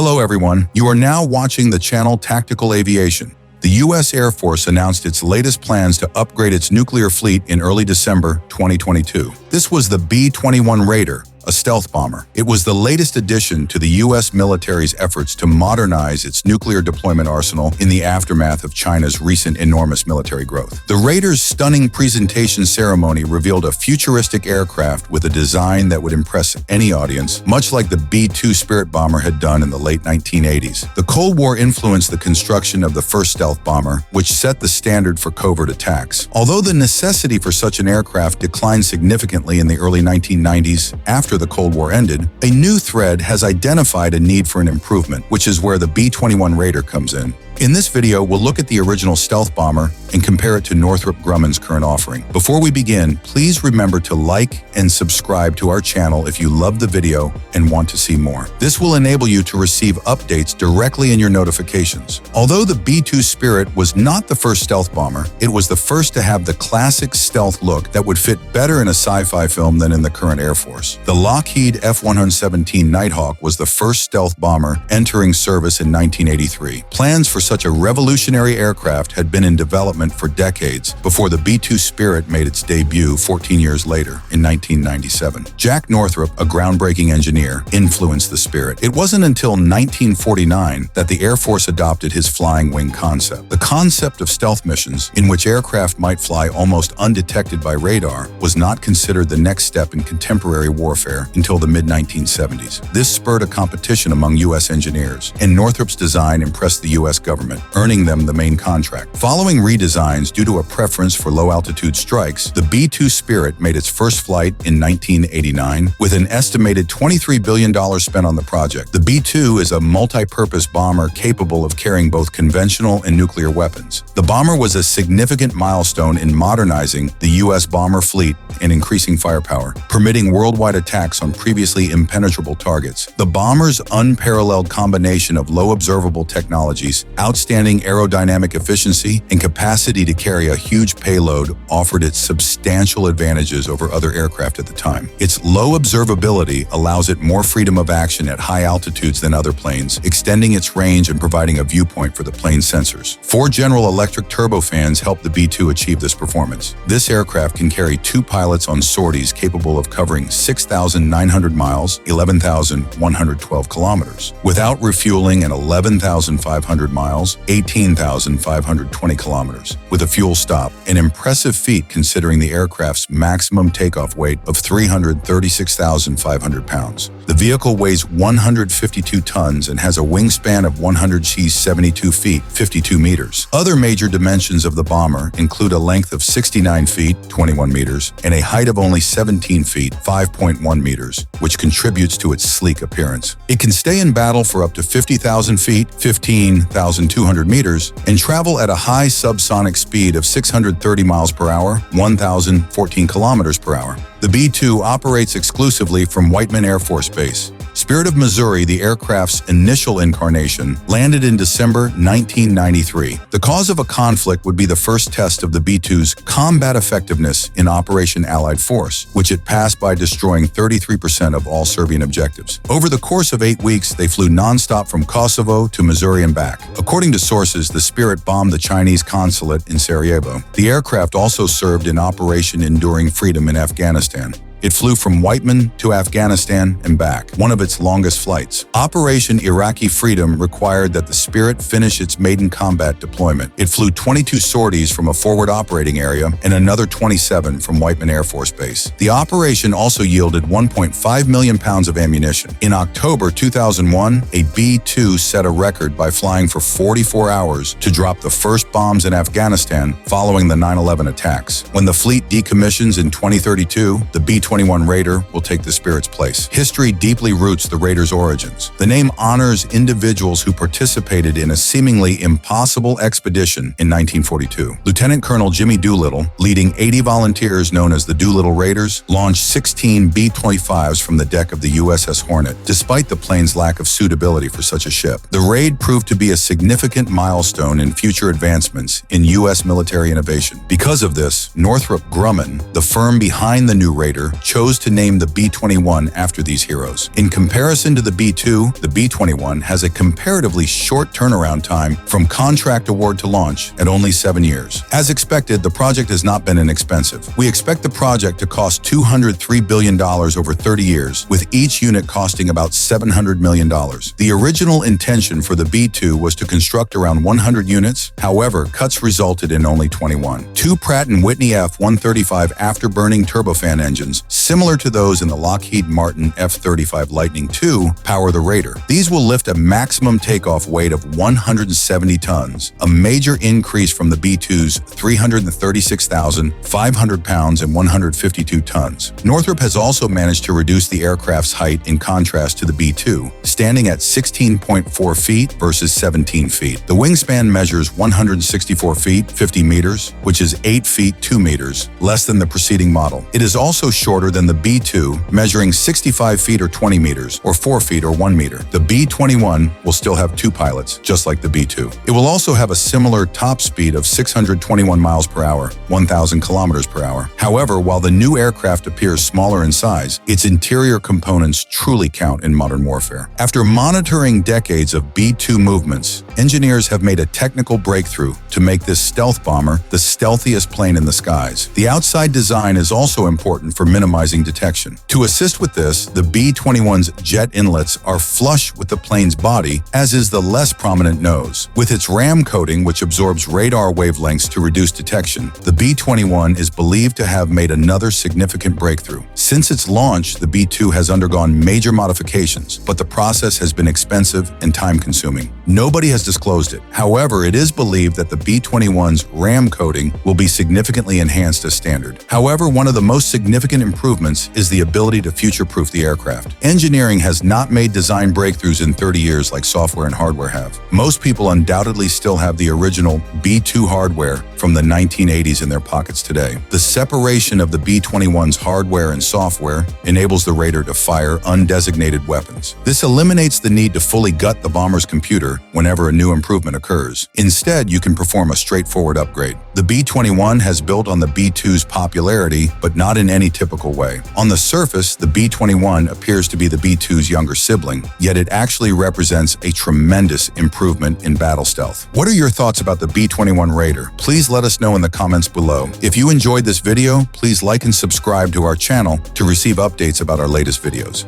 Hello everyone, you are now watching the channel Tactical Aviation. The U.S. Air Force announced its latest plans to upgrade its nuclear fleet in early December 2022. This was the B-21 Raider, a stealth bomber. It was the latest addition to the U.S. military's efforts to modernize its nuclear deployment arsenal in the aftermath of China's recent enormous military growth. The Raider's stunning presentation ceremony revealed a futuristic aircraft with a design that would impress any audience, much like the B-2 Spirit bomber had done in the late 1980s. The Cold War influenced the construction of the first stealth bomber, which set the standard for covert attacks. Although the necessity for such an aircraft declined significantly in the early 1990s, after the Cold War ended, a new thread has identified a need for an improvement, which is where the B-21 Raider comes in. In this video, we'll look at the original stealth bomber and compare it to Northrop Grumman's current offering. Before we begin, please remember to like and subscribe to our channel if you love the video and want to see more. This will enable you to receive updates directly in your notifications. Although the B-2 Spirit was not the first stealth bomber, it was the first to have the classic stealth look that would fit better in a sci-fi film than in the current Air Force. The Lockheed F-117 Nighthawk was the first stealth bomber entering service in 1983. Plans for such a revolutionary aircraft had been in development for decades before the B-2 Spirit made its debut 14 years later in 1997. Jack Northrop, a groundbreaking engineer, influenced the Spirit. It wasn't until 1949 that the Air Force adopted his flying wing concept. The concept of stealth missions, in which aircraft might fly almost undetected by radar, was not considered the next step in contemporary warfare until the mid-1970s. This spurred a competition among U.S. engineers, and Northrop's design impressed the U.S. government, earning them the main contract. Following redesigns due to a preference for low-altitude strikes, the B-2 Spirit made its first flight in 1989 with an estimated $23 billion spent on the project. The B-2 is a multi-purpose bomber capable of carrying both conventional and nuclear weapons. The bomber was a significant milestone in modernizing the U.S. bomber fleet and increasing firepower, permitting worldwide attacks on previously impenetrable targets. The bomber's unparalleled combination of low observable technologies, outstanding aerodynamic efficiency, and capacity to carry a huge payload offered it substantial advantages over other aircraft at the time. Its low observability allows it more freedom of action at high altitudes than other planes, extending its range and providing a viewpoint for the plane's sensors. 4 General Electric turbofans helped the B-2 achieve this performance. This aircraft can carry 2 pilots on sorties capable of covering 6,900 miles, 11,112 kilometers, without refueling, and 11,500 miles, 18,520 kilometers, with a fuel stop, an impressive feat considering the aircraft's maximum takeoff weight of 336,500 pounds. The vehicle weighs 152 tons and has a wingspan of 172 feet, 52 meters. Other major dimensions of the bomber include a length of 69 feet, 21 meters, and a height of only 17 feet, 5.1 meters, which contributes to its sleek appearance. It can stay in battle for up to 50,000 feet, 15,200 meters, and travel at a high subsonic speed of 630 miles per hour, 1,014 kilometers per hour. The B-2 operates exclusively from Whiteman Air Force Base. Spirit of Missouri, the aircraft's initial incarnation, landed in December 1993. The cause of a conflict would be the first test of the B-2's combat effectiveness in Operation Allied Force, which it passed by destroying 33% of all Serbian objectives. Over the course of 8 weeks, they flew nonstop from Kosovo to Missouri and back. According to sources, the Spirit bombed the Chinese consulate in Sarajevo. The aircraft also served in Operation Enduring Freedom in Afghanistan. It flew from Whiteman to Afghanistan and back, one of its longest flights. Operation Iraqi Freedom required that the Spirit finish its maiden combat deployment. It flew 22 sorties from a forward operating area and another 27 from Whiteman Air Force Base. The operation also yielded 1.5 million pounds of ammunition. In October 2001, a B-2 set a record by flying for 44 hours to drop the first bombs in Afghanistan following the 9/11 attacks. When the fleet decommissions in 2032, the B-2 B-21 Raider will take the Spirit's place. History deeply roots the Raider's origins. The name honors individuals who participated in a seemingly impossible expedition in 1942. Lieutenant Colonel Jimmy Doolittle, leading 80 volunteers known as the Doolittle Raiders, launched 16 B-25s from the deck of the USS Hornet, despite the plane's lack of suitability for such a ship. The raid proved to be a significant milestone in future advancements in U.S. military innovation. Because of this, Northrop Grumman, the firm behind the new Raider, chose to name the B-21 after these heroes. In comparison to the B-2, the B-21 has a comparatively short turnaround time from contract award to launch at only 7 years. As expected, the project has not been inexpensive. We expect the project to cost $203 billion over 30 years, with each unit costing about $700 million. The original intention for the B-2 was to construct around 100 units. However, cuts resulted in only 21. Two Pratt & Whitney F-135 afterburning turbofan engines, similar to those in the Lockheed Martin F-35 Lightning II, power the Raider. These will lift a maximum takeoff weight of 170 tons, a major increase from the B-2's 336,500 pounds and 152 tons. Northrop has also managed to reduce the aircraft's height in contrast to the B-2, standing at 16.4 feet versus 17 feet. The wingspan measures 164 feet, 50 meters, which is 8 feet, 2 meters, less than the preceding model. It is also shorter than the B-2, measuring 65 feet or 20 meters, or 4 feet or 1 meter. The B-21 will still have 2 pilots, just like the B-2. It will also have a similar top speed of 621 miles per hour, 1,000 kilometers per hour. However, while the new aircraft appears smaller in size, its interior components truly count in modern warfare. After monitoring decades of B-2 movements, engineers have made a technical breakthrough to make this stealth bomber the stealthiest plane in the skies. The outside design is also important for minimizing detection. To assist with this, the B-21's jet inlets are flush with the plane's body, as is the less prominent nose. With its RAM coating, which absorbs radar wavelengths to reduce detection, the B-21 is believed to have made another significant breakthrough. Since its launch, the B-2 has undergone major modifications, but the process has been expensive and time-consuming. Nobody has disclosed it. However, it is believed that the B-21's RAM coating will be significantly enhanced as standard. However, one of the most significant improvements is the ability to future-proof the aircraft. Engineering has not made design breakthroughs in 30 years like software and hardware have. Most people undoubtedly still have the original B-2 hardware from the 1980s in their pockets today. The separation of the B-21's hardware and software enables the Raider to fire undesignated weapons. This eliminates the need to fully gut the bomber's computer whenever a new improvement occurs. Instead, you can perform a straightforward upgrade. The B-21 has built on the B-2's popularity, but not in any typical way. On the surface, the B-21 appears to be the B-2's younger sibling, yet it actually represents a tremendous improvement in battle stealth. What are your thoughts about the B-21 Raider? Please let us know in the comments below. If you enjoyed this video, please like and subscribe to our channel to receive updates about our latest videos.